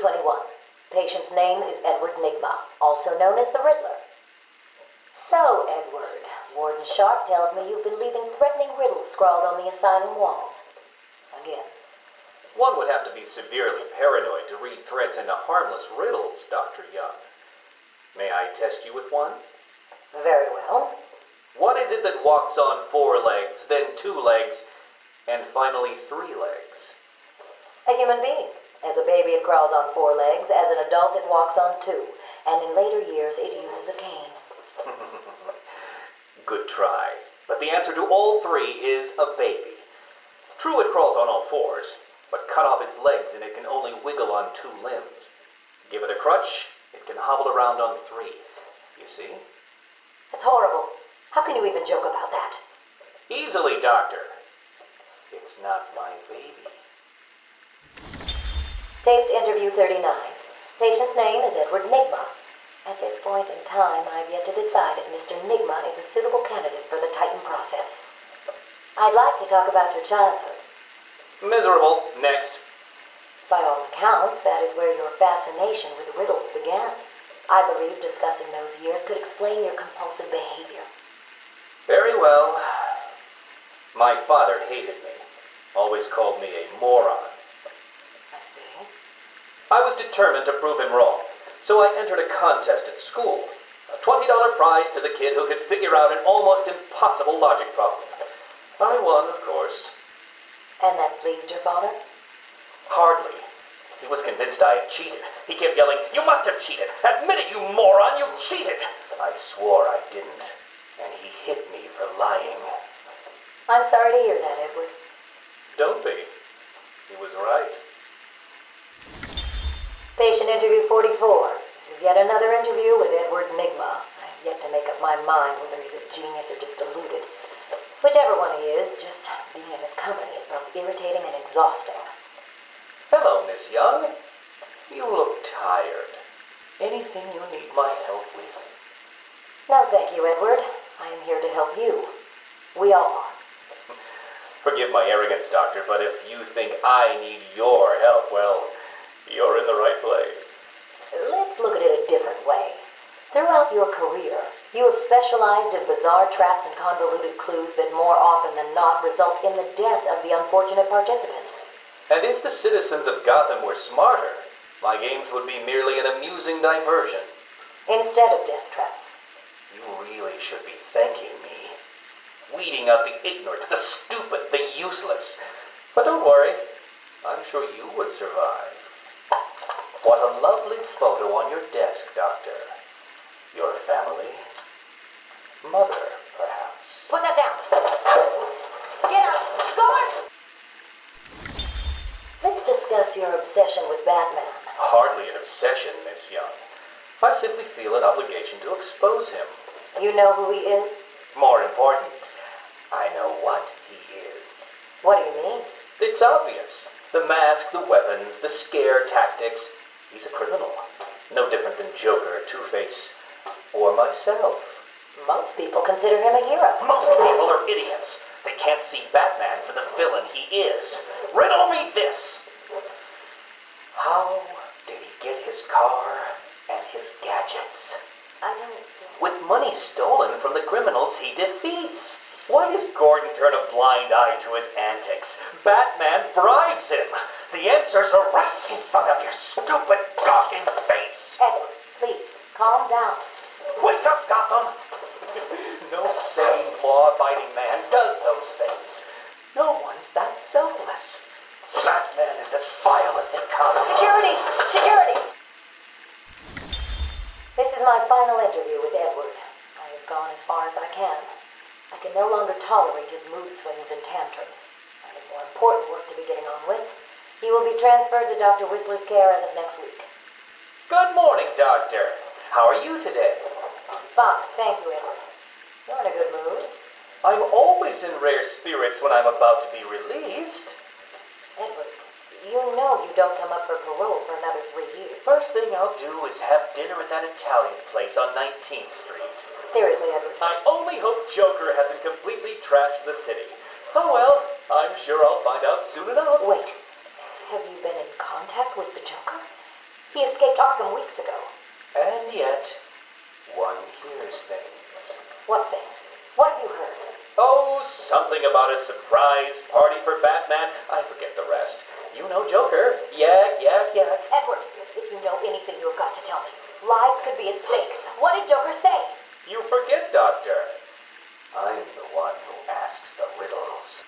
321. Patient's name is Edward Nigma, also known as the Riddler. So, Edward, Warden Sharp tells me you've been leaving threatening riddles scrawled on the asylum walls. Again. One would have to be severely paranoid to read threats into harmless riddles, Dr. Young. May I test you with one? Very well. What is it that walks on 4 legs, then 2 legs, and finally 3 legs? A human being. As a baby, it crawls on 4 legs. As an adult, it walks on 2. And in later years, it uses a cane. Good try. But the answer to all 3 is a baby. True, it crawls on all 4s, but cut off its legs and it can only wiggle on 2 limbs. Give it a crutch, it can hobble around on 3. You see? That's horrible. How can you even joke about that? Easily, Doctor. It's not my baby. Taped interview 39. Patient's name is Edward Nigma. At this point in time, I've yet to decide if Mr. Nigma is a suitable candidate for the Titan process. I'd like to talk about your childhood. Miserable. Next. By all accounts, that is where your fascination with riddles began. I believe discussing those years could explain your compulsive behavior. Very well. My father hated me. Always called me a moron. I see. I was determined to prove him wrong, so I entered a contest at school. A $20 prize to the kid who could figure out an almost impossible logic problem. I won, of course. And that pleased your father? Hardly. He was convinced I had cheated. He kept yelling, "You must have cheated! Admit it, you moron! You cheated!" I swore I didn't, and he hit me for lying. I'm sorry to hear that, Edward. Don't be. He was right. Patient interview 44. This is yet another interview with Edward Nigma. I have yet to make up my mind whether he's a genius or just deluded. Whichever one he is, just being in his company is both irritating and exhausting. Hello, Miss Young. You look tired. Anything you need my help with? No, thank you, Edward. I am here to help you. We all are. Forgive my arrogance, Doctor, but if you think I need your help, well, you're in the right place. Let's look at it a different way. Throughout your career, you have specialized in bizarre traps and convoluted clues that more often than not result in the death of the unfortunate participants. And if the citizens of Gotham were smarter, my games would be merely an amusing diversion. Instead of death traps. You really should be thanking me. Weeding out the ignorant, the stupid, the useless. But don't worry, I'm sure you would survive. What a lovely photo on your desk, Doctor. Your family? Mother, perhaps. Put that down. Get out. Go on. Let's discuss your obsession with Batman. Hardly an obsession, Miss Young. I simply feel an obligation to expose him. You know who he is? More important, I know what he is. What do you mean? It's obvious. The mask, the weapons, the scare tactics. He's a criminal. No different than Joker, Two-Face, or myself. Most people consider him a hero. Most people are idiots. They can't see Batman for the villain he is. Riddle me this. How did he get his car and his gadgets? I don't... With money stolen from the criminals he defeats. Why does Gordon turn a blind eye to his antics? Batman bribes him. The answers are right in front of your stupid, gawking face. Edward, please, calm down. Wake up, Gotham! No sane, law-abiding man does those things. No one's that selfless. Batman is as vile as they come. Security! Security! This is my final interview with Edward. I have gone as far as I can. I can no longer tolerate his mood swings and tantrums. I have more important work to be getting on with. He will be transferred to Dr. Whistler's care as of next week. Good morning, Doctor. How are you today? Fine, thank you, Edward. You're in a good mood. I'm always in rare spirits when I'm about to be released. Edward, you know you don't come up for parole for another 3 years. First thing I'll do is have dinner at that Italian place on 19th Street. Seriously, Edward. I only hope Joker hasn't completely trashed the city. Oh well, I'm sure I'll find out soon enough. Wait, have you been in contact with the Joker? He escaped Arkham weeks ago. And yet, one hears things. What things? What have you heard? Oh, something about a surprise party for Batman. I forget the rest. You know Joker. Yak, yak, yak. Edward, if you know anything, you have got to tell me. Lives could be at stake. What did Joker say? You forget, Doctor. I'm the one who asks the riddles.